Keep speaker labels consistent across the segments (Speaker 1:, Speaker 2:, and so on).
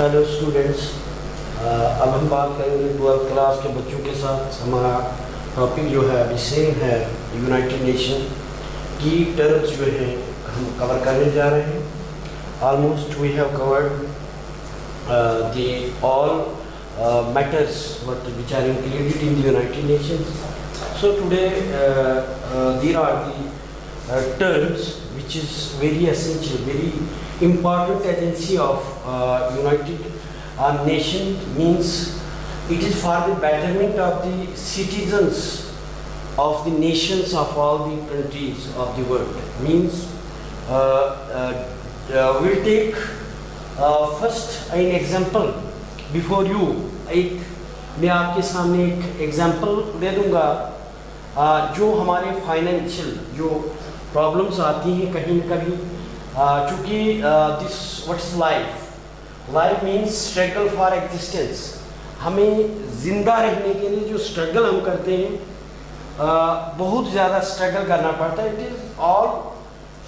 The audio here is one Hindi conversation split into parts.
Speaker 1: हेलो स्टूडेंट्स, अब हम बात करेंगे 12th क्लास के बच्चों के साथ। हमारा टॉपिक जो है अभी सेम है, यूनाइटेड नेशन की टर्म्स जो हैं हम कवर करने जा रहे हैं। Almost we have covered the all matters which are included in the United Nations. So today there are the terms which is very essential, very important agency of United Nation, means it is for the betterment of the citizens of the nations of all the countries of the world. Means we'll take first an example before you. मैं आपके सामने एक एग्जाम्पल दे दूंगा। जो हमारे फाइनेंशियल जो प्रॉब्लम्स आती हैं कहीं न कहीं, चूँकि this what's life means struggle for existence. हमें ज़िंदा रहने के लिए जो स्ट्रगल हम करते हैं, बहुत ज़्यादा स्ट्रगल करना पड़ता है। It is all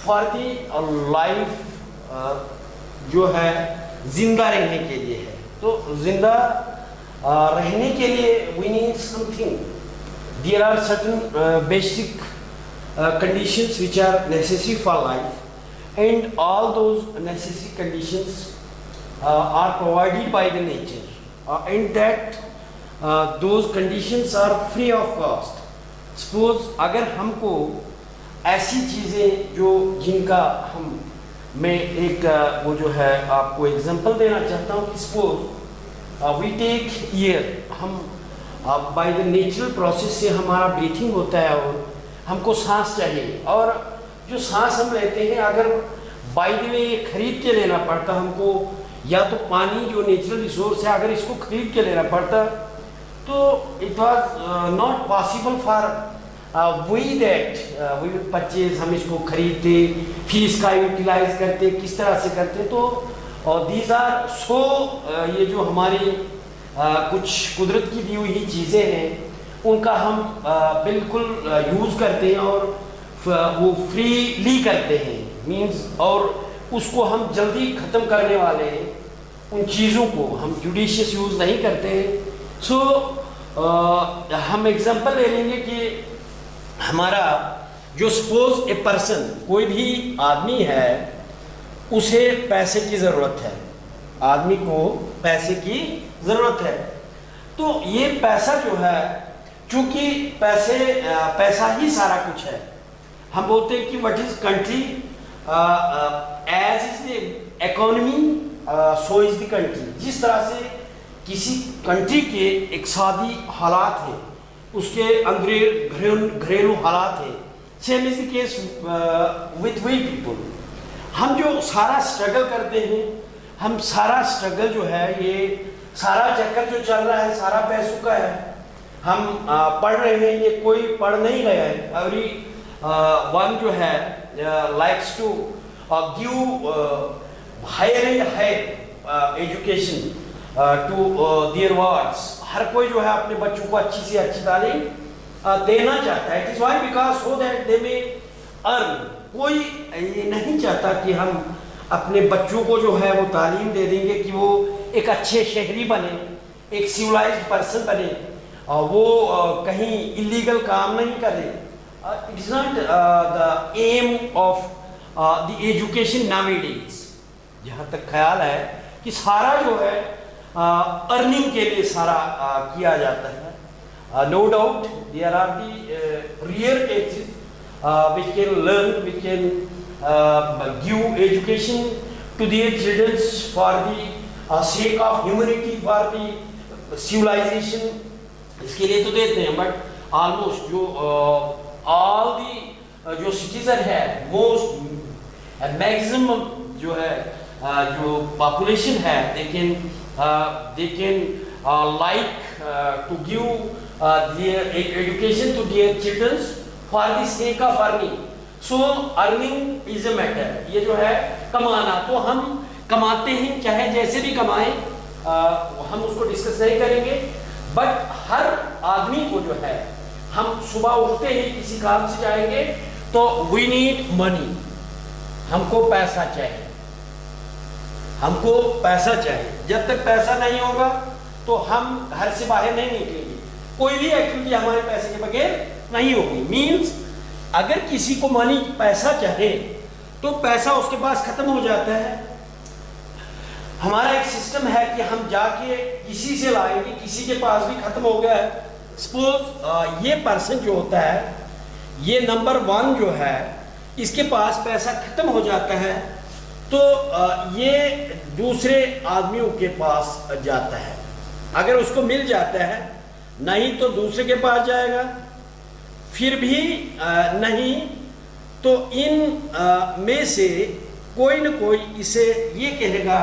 Speaker 1: for the life जो है ज़िंदा रहने के लिए है। तो ज़िंदा रहने के लिए we need something. There are certain basic conditions which are necessary for life, and all those necessary conditions are provided by the nature, and that those conditions are free of cost. Suppose अगर हमको ऐसी चीज़ें जो जिनका मैं एक वो जो है आपको एग्जांपल देना चाहता हूँ कि सपोज वी टेक ईयर, हम बाय द नेचुरल प्रोसेस से हमारा ब्रीथिंग होता है और हमको सांस चाहिए, और जो सांस हम लेते हैं अगर बाय द वे ये खरीद के लेना पड़ता हमको, या तो पानी जो नेचुरल रिसोर्स है अगर इसको खरीद के लेना पड़ता, तो it was not possible for we that we will purchase. हम इसको खरीदते, फिर इसका यूटिलाइज करते, किस तरह से करते। तो और दीज आर सो ये जो हमारी कुछ कुदरत की दी हुई चीज़ें हैं उनका हम बिल्कुल यूज़ करते हैं और वो फ्रीली करते हैं, मींस, और उसको हम जल्दी ख़त्म करने वाले हैं। उन चीज़ों को हम जुडिशियस यूज़ नहीं करते हैं। सो हम एग्जांपल ले लेंगे कि हमारा जो सपोज ए पर्सन, कोई भी आदमी है, उसे पैसे की ज़रूरत है, आदमी को पैसे की ज़रूरत है। तो ये पैसा जो है, चूँकि पैसा ही सारा कुछ है, हम बोलते हैं कि what is country as is the economy so is the country. जिस तरह से किसी कंट्री के इक़्तिसादी हालात हैं, उसके अंदर घरेलू हालात हैं, same is the case with we people. हम जो सारा स्ट्रगल करते हैं, हम सारा स्ट्रगल जो है, ये सारा चक्कर जो चल रहा है सारा पैसों का है। हम पढ़ रहे हैं, ये कोई पढ़ नहीं रहा है। एवरी वन जो है likes to give higher and higher education to their wards. हर कोई जो है अपने बच्चों को अच्छी से अच्छी तालीम देना चाहता है। It is why because so that they may earn. कोई ये नहीं चाहता कि हम अपने बच्चों को जो है वो तालीम दे देंगे कि वो एक अच्छे शहरी बने, एक सिविलाइज्ड पर्सन बने, वो कहीं इलीगल काम नहीं करे। It is not the aim of the education nowadays. जहाँ तक ख्याल है कि सारा जो है अर्निंग के लिए सारा किया जाता है। No doubt there are the rare cases which can learn, which can give education to their children for the sake of humanity, for the civilization, इसके लिए तो देते हैं। बट ऑलमोस्ट जो all the जो सिटीजन है, मोस्ट मैक्सिमम जो है जो पॉपुलेशन है, they can like to give their education to their children for the sake of earning. So earning is a matter. ये जो है कमाना, तो हम कमाते हैं, चाहे जैसे भी कमाएं, हम उसको डिस्कस नहीं करेंगे। बट हर आदमी को जो है, हम सुबह उठते ही किसी काम से जाएंगे तो we need money, हमको पैसा चाहिए। हमको पैसा चाहिए, जब तक पैसा नहीं होगा तो हम घर से बाहर नहीं निकलेंगे, कोई भी एक्टिविटी हमारे पैसे के बगैर नहीं होगी। मीन्स अगर किसी को मनी पैसा चाहे तो पैसा उसके पास खत्म हो जाता है। हमारा एक सिस्टम है कि हम जाके किसी से लाएंगे, किसी के पास भी खत्म हो गया है। सपोज ये पर्सन जो होता है, ये नंबर 1 जो है, इसके पास पैसा खत्म हो जाता है तो ये दूसरे आदमियों के पास जाता है। अगर उसको मिल जाता है, नहीं तो दूसरे के पास जाएगा, फिर भी नहीं तो इन में से कोई न कोई इसे ये कहेगा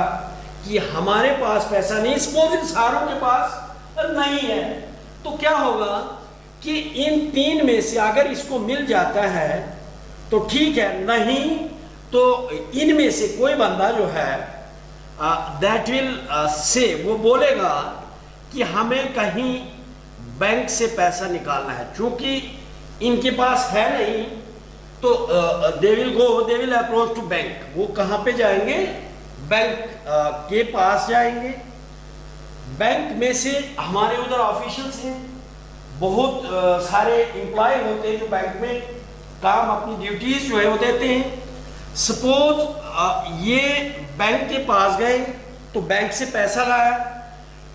Speaker 1: कि हमारे पास पैसा नहीं। सपोज सारों के पास नहीं है तो क्या होगा कि इन 3 में से अगर इसको मिल जाता है तो ठीक है, नहीं तो इनमें से कोई बंदा जो है दैट विल से, वो बोलेगा कि हमें कहीं बैंक से पैसा निकालना है। चूंकि इनके पास है नहीं तो they will approach to bank. वो कहाँ पे जाएंगे? बैंक के पास जाएंगे। बैंक में से हमारे उधर ऑफिशियल्स हैं, बहुत सारे एम्प्लॉय होते हैं जो बैंक में काम, अपनी ड्यूटीज जो है वो देते हैं। सपोज ये बैंक के पास गए तो बैंक से पैसा लाया,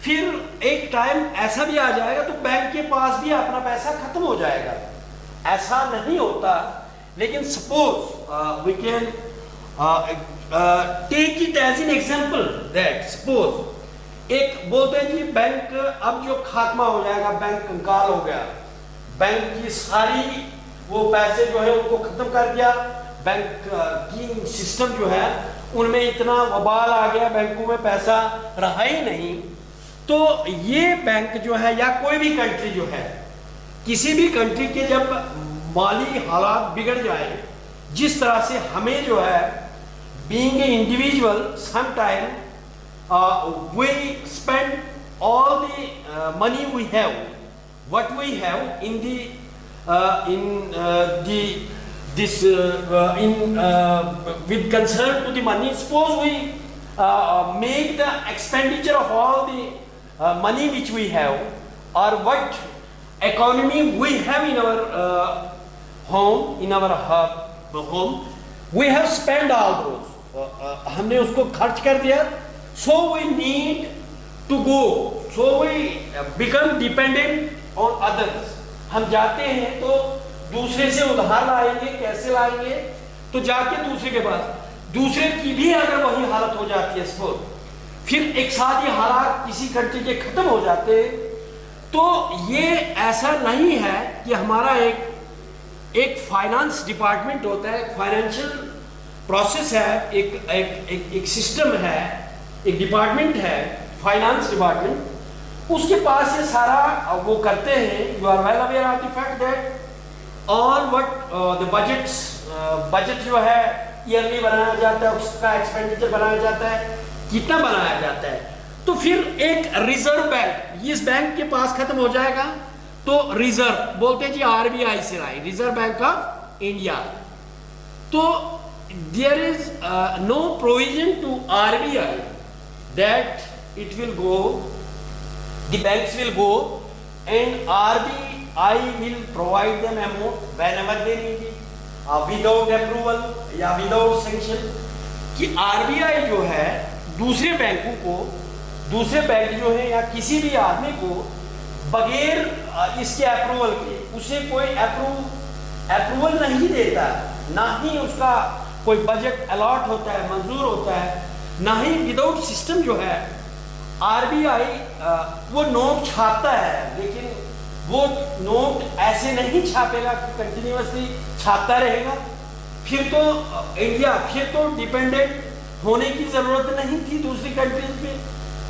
Speaker 1: फिर एक टाइम ऐसा भी आ जाएगा तो बैंक के पास भी अपना पैसा खत्म हो जाएगा। ऐसा नहीं होता, लेकिन suppose we can take it as an example that suppose एक बोलते हैं कि बैंक अब जो खात्मा हो जाएगा, बैंक कंकाल हो गया, बैंक की सारी वो पैसे जो है उनको खत्म कर दिया, बैंक की सिस्टम जो है उनमें इतना वबाल आ गया, बैंकों में पैसा रहा ही नहीं। तो ये बैंक जो है या कोई भी कंट्री जो है, किसी भी कंट्री के जब माली हालात बिगड़ जाए, जिस तरह से हमें जो है being a individual sometime we spend all the money we have, what we have in with concern to the money. Suppose we make the expenditure of all the money which we have, or what economy we have in our home, we have spent all those, हमने उसको खर्च कर दिया। So we need to go, so we become dependent on others. हम जाते हैं तो दूसरे से उधार लाएंगे, कैसे लाएंगे? तो जाके दूसरे के पास, दूसरे की भी अगर वही हालत हो जाती है सपोज, फिर एक साथ ये हालात किसी कंट्री के खत्म हो जाते, तो ये ऐसा नहीं है कि हमारा एक फाइनेंस डिपार्टमेंट होता है, फाइनेंशियल प्रोसेस है, एक सिस्टम है, एक डिपार्टमेंट है, फाइनेंस डिपार्टमेंट, उसके पास ये सारा वो करते हैं। You are well aware of the fact that all what the budget जो है ईयरली बनाया जाता है, उसका एक्सपेंडिचर बनाया जाता है, कितना बनाया जाता है। तो फिर एक रिजर्व बैंक, इस बैंक के पास खत्म हो जाएगा तो रिजर्व बोलते हैं जी, RBI से लाए, रिजर्व बैंक ऑफ इंडिया। तो there is no provision to RBI that it will go, the banks will go and RBI will provide them amount whenever they need it, without approval या without sanction। कि RBI जो है दूसरे बैंकों को, दूसरे बैंक जो है या किसी भी आदमी को बगैर इसके अप्रूवल के उसे कोई अप्रूवल नहीं देता, ना ही उसका कोई बजट अलॉट होता है, मंजूर होता है, ना ही विदाउट सिस्टम जो है RBI वो नोट छापता है, लेकिन वो नोट ऐसे नहीं छापेगा कि कंटिन्यूअसली छापता रहेगा। फिर तो इंडिया फिर तो डिपेंडेंट होने की जरूरत नहीं थी दूसरी कंट्रीज पे।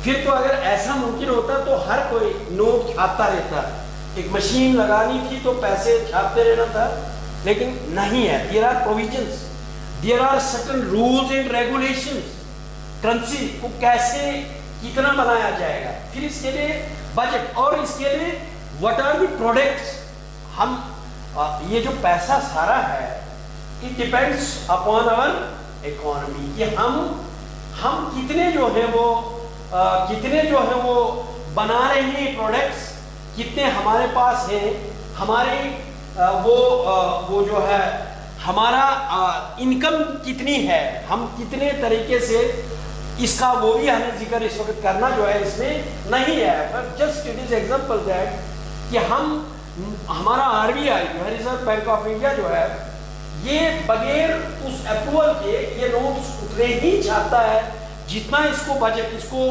Speaker 1: फिर तो अगर ऐसा मुमकिन होता तो हर कोई नोट छापता रहता, एक मशीन लगानी थी तो पैसे छापते रहना था, लेकिन नहीं है। There are provisions, there are certain rules and regulations, currency को कैसे कितना बनाया जाएगा, फिर इसके लिए बजट, और इसके लिए व्हाट आर द प्रोडक्ट्स। हम ये जो पैसा सारा है, it depends upon our economy, कि हम हम कितने जो है वो बना रहे हैं प्रोडक्ट्स, कितने हमारे पास है, हमारी वो जो है हमारा इनकम कितनी है, हम कितने तरीके से इसका वो भी हमें जिक्र इस वक्त करना जो है इसमें नहीं है। But just it is example that कि हमारा आरबीआई जो है, रिजर्व बैंक ऑफ इंडिया जो है, ये बगैर उस अप्रूवल के ये नोट्स उतने ही चाहता है जितना इसको बजट, इसको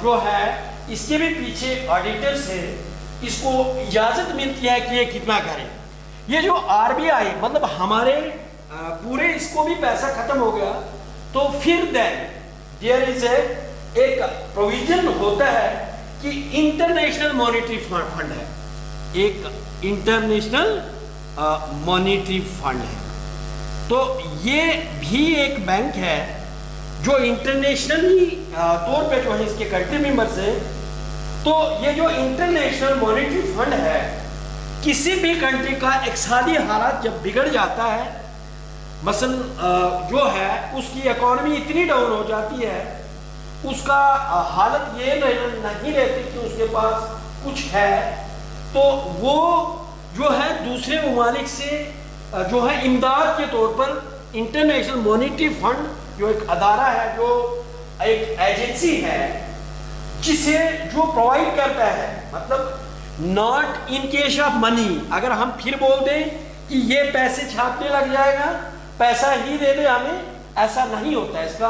Speaker 1: जो है इसके भी पीछे ऑडिटर्स है, इसको इजाजत मिलती है कि ये कितना करें। ये जो आरबीआई मतलब हमारे पूरे इसको भी पैसा खत्म हो गया तो फिर देयर इज एक प्रोविजन होता है कि इंटरनेशनल मॉनेटरी फंड है, एक इंटरनेशनल मॉनेटरी फंड है। तो ये भी एक बैंक है जो इंटरनेशनली तौर पे जो है इसके कंट्री मेंबर्स है। तो ये जो इंटरनेशनल मॉनेटरी फंड है, किसी भी कंट्री का इक्तिसादी हालात जब बिगड़ जाता है, मसलन जो है उसकी इकोनॉमी इतनी डाउन हो जाती है, उसका हालत ये नहीं रहती कि उसके पास कुछ है, तो वो जो है दूसरे ममालिक से जो है इमदाद के तौर पर इंटरनेशनल मॉनेटरी फंड जो एक अदारा है, जो एक एजेंसी है जिसे जो प्रोवाइड करता है, मतलब not in case of money, अगर हम फिर बोल दें कि ये पैसे छापने लग जाएगा, पैसा ही दे दे हमें, ऐसा नहीं होता है। इसका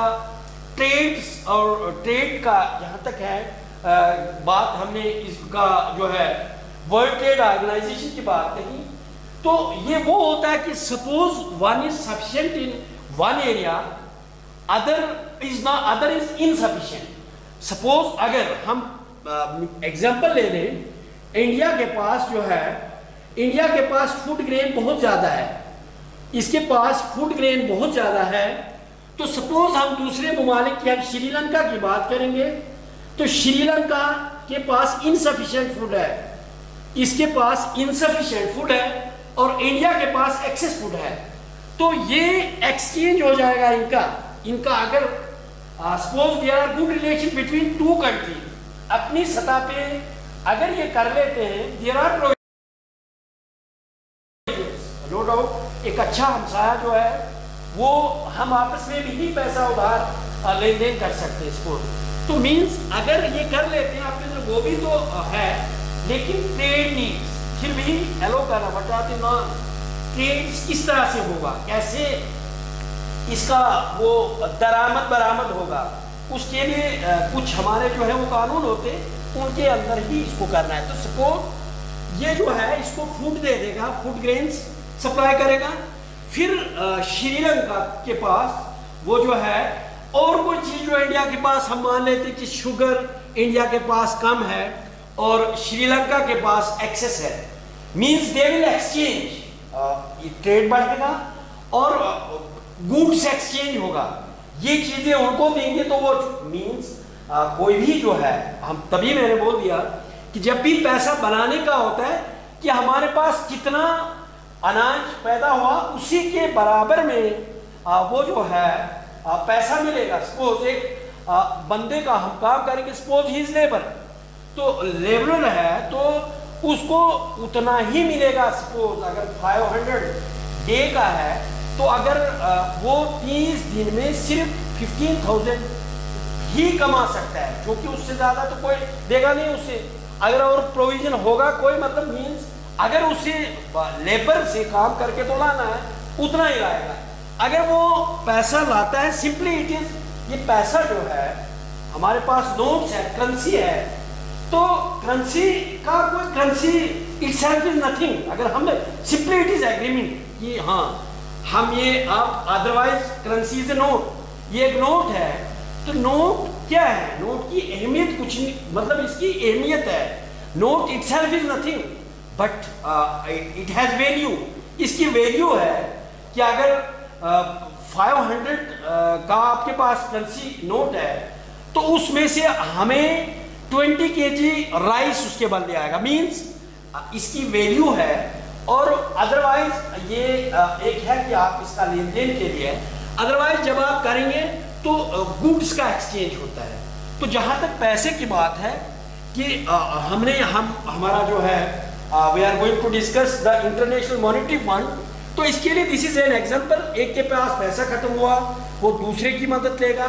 Speaker 1: ट्रेड्स और ट्रेड का जहाँ तक है बात, हमने इसका जो है वर्ल्ड ट्रेड ऑर्गेनाइजेशन की बात कही, तो ये वो होता है कि suppose one is sufficient in one area, other is insufficient. Suppose अगर हम एग्जांपल ले लें, इंडिया के पास जो है, इंडिया के पास फूड ग्रेन बहुत ज़्यादा है, इसके पास फूड ग्रेन बहुत ज़्यादा है, तो सपोज हम दूसरे ममालिक की, हम श्रीलंका की बात करेंगे, तो श्रीलंका के पास इनसफिशिएंट फूड है, इसके पास इनसफिशिएंट फूड है और इंडिया के पास एक्सेस फूड है। तो ये एक्सचेंज हो जाएगा इनका अगर suppose there are good relation between two country, अपनी सतह पे अगर ये कर लेते हैं, देयर आर नो डाउट, एक अच्छा हमसाया जो है वो हम आपस में भी पैसा उधार लेन देन कर सकते हैं इसको। तो मीन्स अगर ये कर लेते हैं आपके अंदर वो भी तो है, लेकिन ट्रेड नीड्स फिर भी एलो करना बताते ना, ट्रेड किस तरह से होगा, कैसे इसका वो दरामद बरामद होगा, उसके लिए कुछ हमारे जो है वो कानून होते, उनके अंदर ही इसको करना है। तो सपोज ये जो है इसको फूड दे देगा, फूड ग्रेन्स सप्लाई करेगा, फिर श्रीलंका के पास वो जो है और कोई चीज जो इंडिया के पास, हम मान लेते कि शुगर इंडिया के पास कम है और श्रीलंका के पास एक्सेस है, means they will exchange, trade बढ़ेगा और गुड्स एक्सचेंज होगा, ये चीजें उनको देंगे तो वो मींस कोई भी जो है, हम तभी मैंने बोल दिया कि जब भी पैसा बनाने का होता है कि हमारे पास कितना अनाज पैदा हुआ उसी के बराबर में वो जो है पैसा मिलेगा। सपोज एक बंदे का हम काम करेंगे, सपोज ही इज लेबर, तो लेबर है तो उसको उतना ही मिलेगा। सपोज अगर 500 डे का है तो अगर वो 30 दिन में सिर्फ 15,000 ही कमा सकता है, जो कि उससे ज्यादा तो कोई देगा नहीं उसे। अगर और प्रोविजन होगा कोई, मतलब मींस अगर उसे लेबर से काम करके तो लाना है उतना ही लाएगा। अगर वो पैसा लाता है, सिंपली इट इज, ये पैसा जो है हमारे पास नोट्स है, करेंसी है, तो करेंसी का कोई करेंसी इटसेल्फ इज नथिंग। अगर हम सिंपली इट इज एग्रीमेंट कि हाँ हम ये आप otherwise currency is a note, ये एक नोट है। तो नोट क्या है, नोट की अहमियत कुछ नहीं, मतलब इसकी अहमियत है, note itself is nothing but it has value. इसकी वैल्यू है कि अगर 500 का आपके पास करेंसी नोट है तो उसमें से हमें 20 kg राइस उसके बदले आएगा, मींस इसकी वैल्यू है। और अदरवाइज ये एक है कि आप इसका लेन देन के लिए, अदरवाइज जब आप करेंगे तो गुड्स का एक्सचेंज होता है। तो जहाँ तक पैसे की बात है कि हमारा जो है we are going to discuss the international monetary fund. तो इसके लिए दिस इज एन एग्जांपल, एक के पास पैसा खत्म हुआ, वो दूसरे की मदद लेगा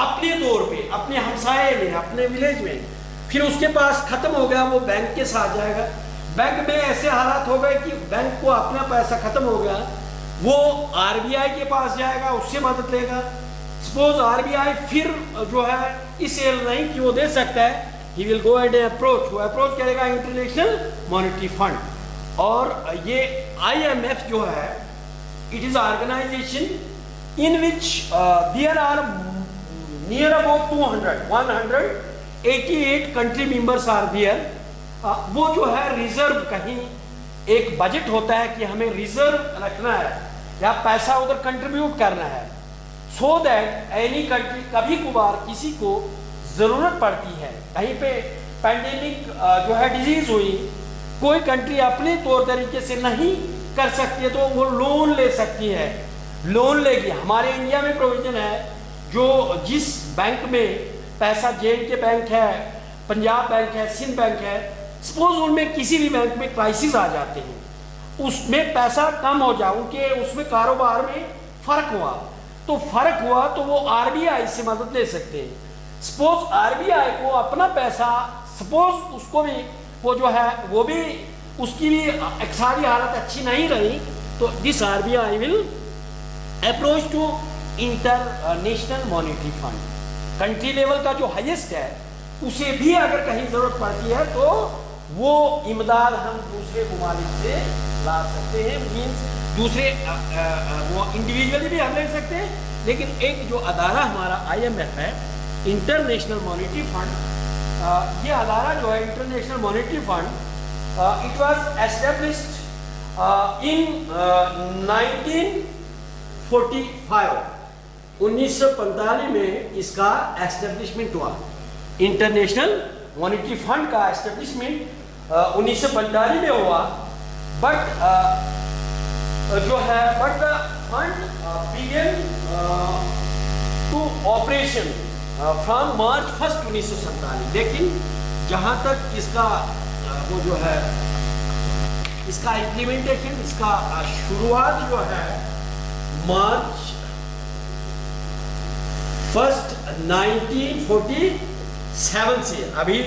Speaker 1: अपने तौर पे, अपने हमसाये में, अपने विलेज में, फिर उसके पास खत्म हो गया, वो बैंक के साथ जाएगा। बैंक में ऐसे हालात हो गए कि बैंक को अपना पैसा खत्म हो गया, वो आरबीआई के पास जाएगा, उससे मदद लेगा। सपोज आरबीआई फिर जो है इस नहीं कि वो दे सकता है, he will go and approach, वो अप्रोच करेगा इंटरनेशनल मॉनेटरी फंड। और ये IMF जो है, it is organisation in which there are near about 188 country members are there. वो जो है रिजर्व, कहीं एक बजट होता है कि हमें रिजर्व रखना है या पैसा उधर कंट्रीब्यूट करना है, सो दैट एनी कंट्री, कभी कभार किसी को जरूरत पड़ती है, कहीं पे पैंडेमिक जो है डिजीज हुई, कोई कंट्री अपने तौर तरीके से नहीं कर सकती है तो वो लोन ले सकती है, लोन लेगी। हमारे इंडिया में प्रोविजन है, जो जिस बैंक में पैसा, J&K बैंक है, पंजाब बैंक है, सिंध बैंक है, सपोज उनमें किसी भी बैंक में क्राइसिस आ जाते हैं, उसमें पैसा कम हो जाए, उनके उसमें कारोबार में फर्क हुआ, तो फर्क हुआ तो वो आरबीआई से मदद ले सकते हैं। सपोज आरबीआई को अपना पैसा, सपोज उसको भी वो जो है वो भी उसकी भी इक़्तिसादी हालत अच्छी नहीं रही, तो this RBI will approach to international monetary fund. Country level का जो हाईएस्ट है, उसे भी अगर कहीं जरूरत पड़ती है तो वो इमदाद हम दूसरे ममालिक से ला सकते हैं, मीन्स दूसरे वो इंडिविजुअली भी हम ले सकते हैं, लेकिन एक जो अदारा हमारा IMF है, इंटरनेशनल मॉनेटरी फंड, ये अदारा जो है international monetary fund, it was established in 1945 में इसका एस्टेब्लिशमेंट हुआ। इंटरनेशनल मॉनेटरी फंड का एस्टेब्लिशमेंट 1945 में हुआ, बट जो है but the fund began to operation from March 1, 1947। लेकिन जहाँ तक इसका वो जो है इसका इम्प्लीमेंटेशन, इसका शुरुआत जो है मार्च 1, 1947 से। अभी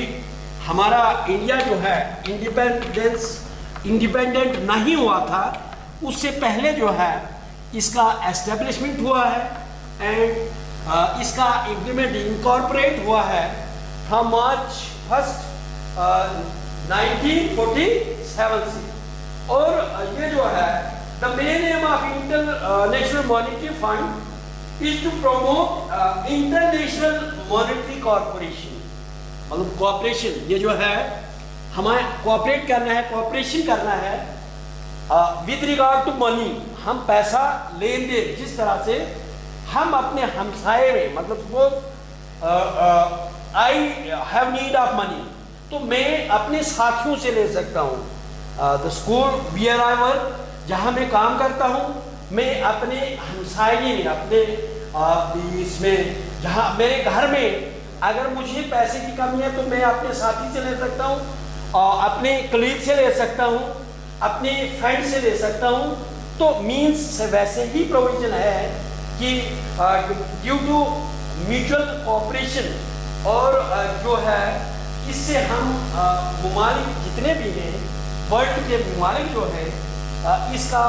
Speaker 1: हमारा इंडिया जो है इंडिपेंडेंट नहीं हुआ था, उससे पहले जो है इसका एस्टेब्लिशमेंट हुआ है एंड इसका इम्प्लीमेंट इनकॉर्पोरेट हुआ है फ्रॉम मार्च 1, 1947 से। और ये जो है the main aim of international monetary fund is to promote international monetary corporation, मतलब कॉर्पोरेशन। ये जो है हमें कॉर्पोरेट करना है, कॉर्पोरेशन करना है विद रिगार्ड टू मनी। हम पैसा लेन देन जिस तरह से हम अपने हमसाये में, मतलब वो I have need of money, तो मैं अपने साथियों से ले सकता हूँ। The school where I work, जहाँ मैं काम करता हूँ, मैं अपने हमसाये में, अपने इसमें, जहाँ मेरे घर में अगर मुझे पैसे की कमी है तो मैं अपने साथी से ले सकता हूँ, अपने कलीग से ले सकता हूँ, अपने फ्रेंड से ले सकता हूँ। तो मीन्स वैसे ही प्रोविजन है कि ड्यू टू म्यूचुअल कोऑपरेशन, और जो है इससे हम ममालिक जितने भी हैं, वर्ल्ड के ममालिक जो है, इसका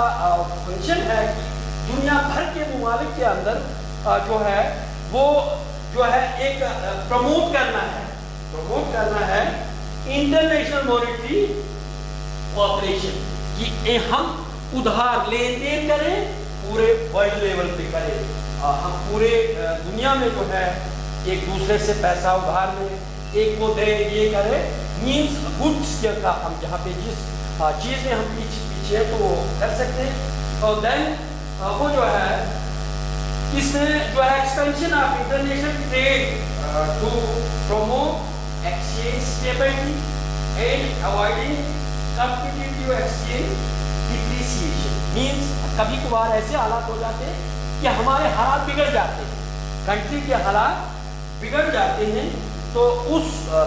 Speaker 1: फंक्शन है कि दुनिया भर के ममालिक के अंदर जो है वो जो है एक प्रमोट करना है इंटरनेशनल मॉनेटरी कोऑपरेशन, कि हम उधार लेन देन करें, पूरे वर्ल्ड लेवल पे करें, हम पूरे दुनिया में जो है एक दूसरे से पैसा उधार लें, एक को दे, ये करें, मीन्स गुड्स का हम जहाँ पे जिस चीज़ में हम पीछे तो वो कर सकते हैं। और देन वो जो है इसमें जो है expansion of international trade to promote exchange stability and avoiding competitive exchange depreciation. Means कभी कभार ऐसे हालात हो जाते हैं कि हमारे हालात बिगड़ जाते हैं, कंट्री के हालात बिगड़ जाते हैं तो उस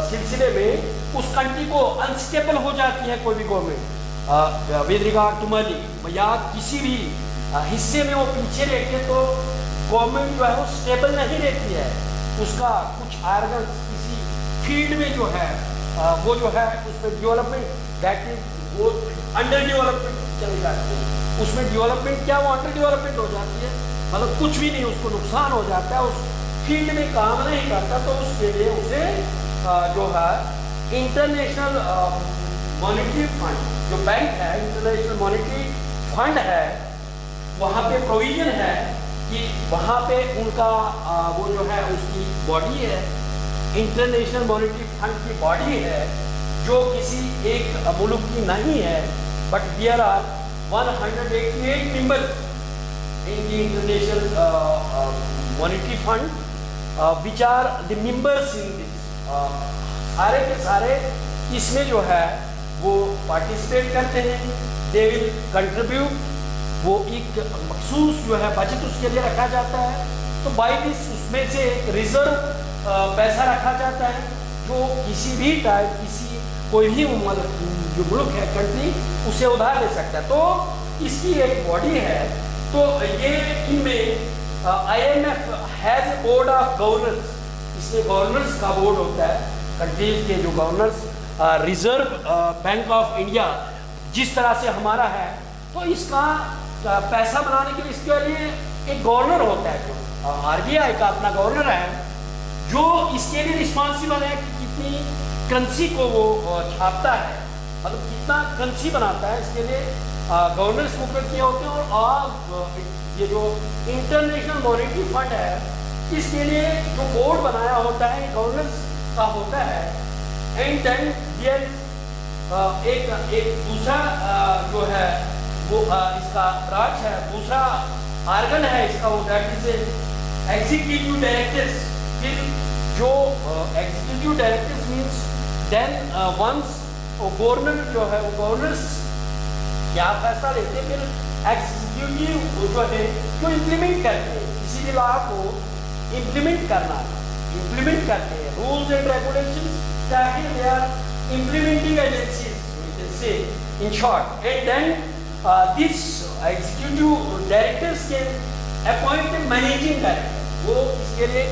Speaker 1: सिलसिले में उस कंट्री को अनस्टेबल हो जाती है कोई भी government with regard to money, या किसी भी हिस्से में वो पीछे रहती है तो गवर्नमेंट जो है वो स्टेबल नहीं रहती है। उसका कुछ आर्गन किसी फील्ड में जो है वो जो है उसमें डेवलपमेंट दैट इज वो अंडर डेवलपमेंट चली जाती है। उसमें डेवलपमेंट क्या वो अंडर डेवलपमेंट हो जाती है, मतलब कुछ भी नहीं, उसको नुकसान हो जाता है, उस फील्ड में काम नहीं करता तो उसके लिए उसे जो है इंटरनेशनल मॉनेटरी फंड जो बैंक है, इंटरनेशनल मॉनेटरी फंड है, वहाँ पे प्रोविजन है कि वहाँ पे उनका वो जो है उसकी बॉडी है, इंटरनेशनल मॉनेटरी फंड की बॉडी है जो किसी एक मुल्क की नहीं है, but there are 188 members in the international monetary fund which are the members in this, सारे के सारे इसमें जो है वो पार्टिसिपेट करते हैं, दे विल कंट्रीब्यूट, वो एक मखसूस जो है बजट उसके लिए रखा जाता है। तो बाई दिस उसमें से एक रिजर्व पैसा रखा जाता है जो किसी भी टाइम किसी कोई भी जो मुल्क है कंट्री उसे उधार ले सकता है। तो इसकी एक बॉडी है, तो ये इनमें IMF has a board of governors, इसमें गवर्नर्स का बोर्ड होता है, कंट्रीज के जो governors, reserve bank of India जिस तरह से हमारा है, तो इसका पैसा बनाने के लिए इसके लिए एक गवर्नर होता है, जो RBI का अपना गवर्नर है, जो इसके लिए रिस्पॉन्सिबल है कि कितनी करेंसी को वो छापता है, मतलब कितना करेंसी बनाता है, इसके लिए गवर्नर्स मुकर किए होते हैं। और ये जो इंटरनेशनल मॉनेटरी फंड है इसके लिए जो बोर्ड बनाया होता है गवर्नर्स का होता है। एंड देन देयर एक दूसरा जो है वो इसका राज है, दूसरा आर्गन है इसका, वो दैट इज एग्जीक्यूटिव डायरेक्टर्स। फिर जो executive directors means then once governor जो है वो गवर्नर्स क्या फैसला लेते हैं, फिर एग्जीक्यूटिव जो है जो इम्प्लीमेंट करते हैं, किसी भी लॉ को इम्प्लीमेंट करते हैं, रूल्स एंड रेगुलेशंस, ताकि दे आर इम्प्लीमेंटिंग एजेंसीज से in short. And then this executive directors can appoint a managing director, वो इसके लिए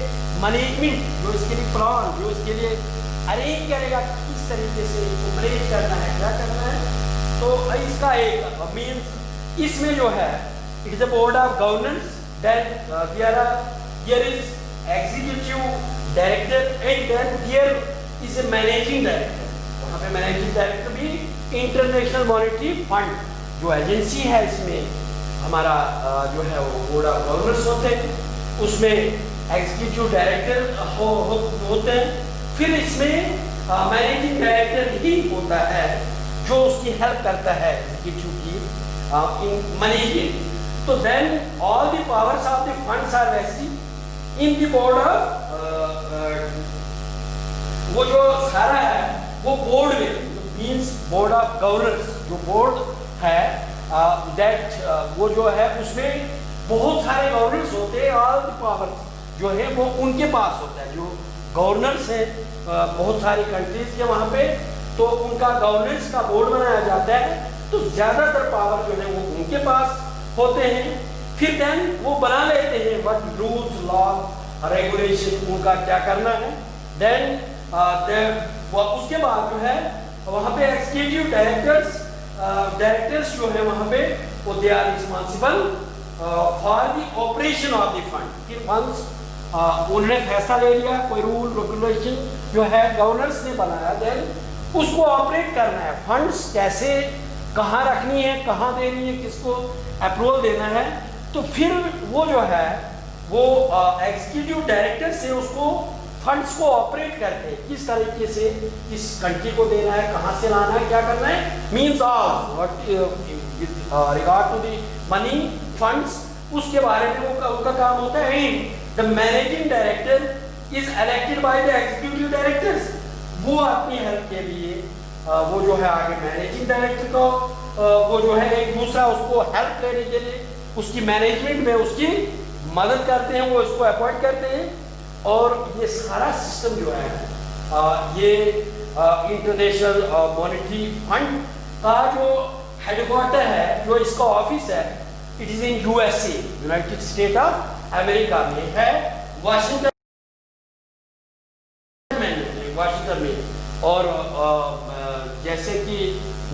Speaker 1: मैनेजमेंट जो इसके लिए प्लान जो इसके लिए अरेंज करेगा किस तरीके से इसको मैनेज करना है, क्या करना है। तो इसका एक मीन्स इसमें जो है it is a board of governance, then there is executive director and then there is a managing director. वहाँ पे मैनेजिंग डायरेक्टर भी इंटरनेशनल मॉनेटरी फंड जो एजेंसी है इसमें हमारा जो है वो बोर्ड ऑफ गवर्नर्स होते हैं, उसमें एग्जीक्यूटिव डायरेक्टर होते हैं। फिर इसमें मैनेजिंग डायरेक्टर ही होता है जो उसकी हेल्प करता है एग्जीक्यूटिव की in managing. So then all the powers of the funds are vested in the board of वो जो सारा है वो बोर्ड में मीन्स बोर्ड ऑफ गवर्नर्स जो बोर्ड है दैट वो जो है उसमें बहुत सारे गवर्नर्स होते हैं, ऑल द पावर्स जो है वो उनके पास होता है। जो गवर्नर्स हैं बहुत सारी कंट्रीज के वहाँ पे, तो उनका गवर्नेंस का बोर्ड बनाया जाता है, तो ज्यादातर पावर जो है वो उनके पास होते हैं। फिर देन वो बना लेते हैं व्हाट रूल्स लॉ रेगुलेशन उनका क्या करना है। देन उसके बाद जो है वहाँ पे एग्जीक्यूटिव डायरेक्टर्स जो है वहाँ पे वो they are responsible for the operation of the fund. फिर फंड्स उन्होंने फैसला ले लिया, कोई रूल रेगुलेशन जो है गवर्नर्स ने बनाया, देन उसको ऑपरेट करना है। फंड्स कैसे कहाँ रखनी है, कहाँ देनी है, किसको अप्रूवल देना है, तो फिर वो जो है वो एग्जीक्यूटिव डायरेक्टर से उसको फंड्स को ऑपरेट करते हैं, किस तरीके से किस कंट्री को देना है, कहाँ से लाना है, क्या करना है, means of regard to the money funds, उसके बारे में उनका काम होता है। The managing director is elected by the executive directors, वो अपनी हेल्प के लिए वो जो है आगे मैनेजिंग डायरेक्टर को वो जो है एक दूसरा उसको हेल्प लेने के लिए उसकी मैनेजमेंट में उसकी मदद करते हैं वो इसको अपॉइंट करते हैं। और ये सारा सिस्टम जो है ये इंटरनेशनल मॉनेटरी फंड का जो हेडक्वार्टर है, जो इसका ऑफिस है, it is in USA, United state of America में है, वाशिंगटन में। और जैसे कि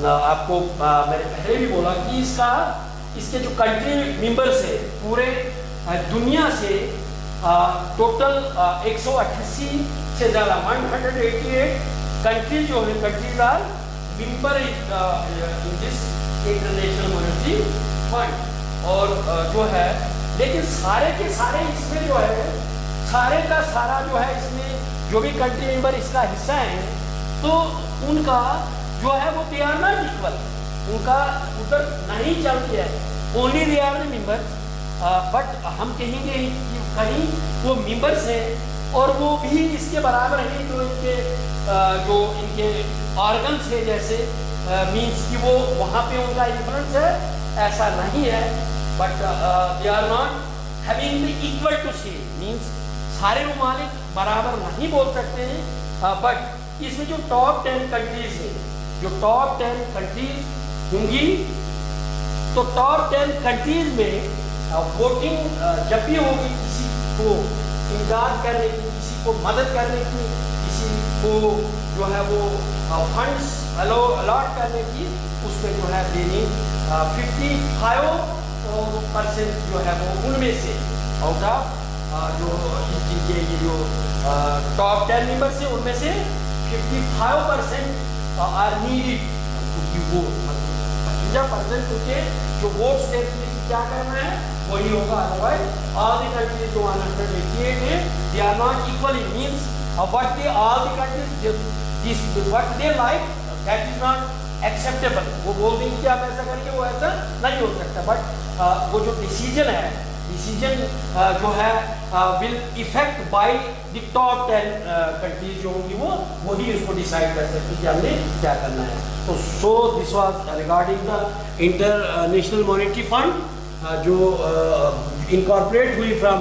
Speaker 1: आपको मैंने पहले भी बोला कि इसके जो कंट्री मेंबर्स है पूरे दुनिया से टोटल 188 से ज़्यादा 188 कंट्री जो है, countries are member in this international monetary fund. और जो है, लेकिन सारे के सारे इसमें जो है, सारे का सारा जो है, इसमें जो भी कंट्री मेंबर इसका हिस्सा है, तो उनका जो है वो दे आर नॉट इक्वल, उनका उधर नहीं चलते हैं, only they are the member. But हम कहेंगे कि कहीं वो मेंबर्स हैं और वो भी इसके बराबर हैं जो इनके ऑर्गन्स है, जैसे मीन्स कि वो वहाँ पे उनका इन्फ्लुएंस है, ऐसा नहीं है। But they are not having the equal to say, means सारे ममालिक बराबर नहीं बोल सकते हैं। बट इसमें जो टॉप 10 कंट्रीज है, जो टॉप 10 कंट्रीज होंगी, तो टॉप 10 कंट्रीज में वोटिंग जब भी होगी किसी को इमदाद करने की, किसी को मदद करने की, किसी को जो है वो फंड्स अलॉट करने की, उसमें जो है देनी 55% जो है वो उनमें से आउट ऑफ जो जिनके ये जो टॉप 10 मेंबर्स हैं उनमें से 55% आर नीडेड टू वोट, 55% उनके जो वोट्स देते हैं क्या करना है वही होगा। अदरवाइज ऑल द कंट्रीज जो 188 है, they are not equally, means what they all the countries this what they like that is not acceptable. वो बोल देंगे कि आप ऐसा करेंगे, वो ऐसा नहीं हो सकता। बट वो जो डिसीजन है, डिसीजन जो है will effect by the top 10 countries जो होंगी, वो वही उसको डिसाइड कर सकती है कि हमने क्या करना है। तो so this was regarding the international monetary fund जो इनकॉर्पोरेट हुई फ्रॉम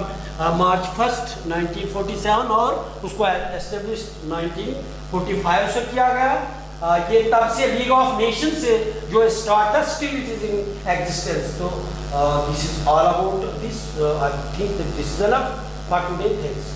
Speaker 1: मार्च 1 1947 और उसको एस्टेब्लिश 1945 से किया गया। ये तब से लीग ऑफ नेशन से जो start still it is in existence. तो this is all about this, I think this is enough for today. Thanks.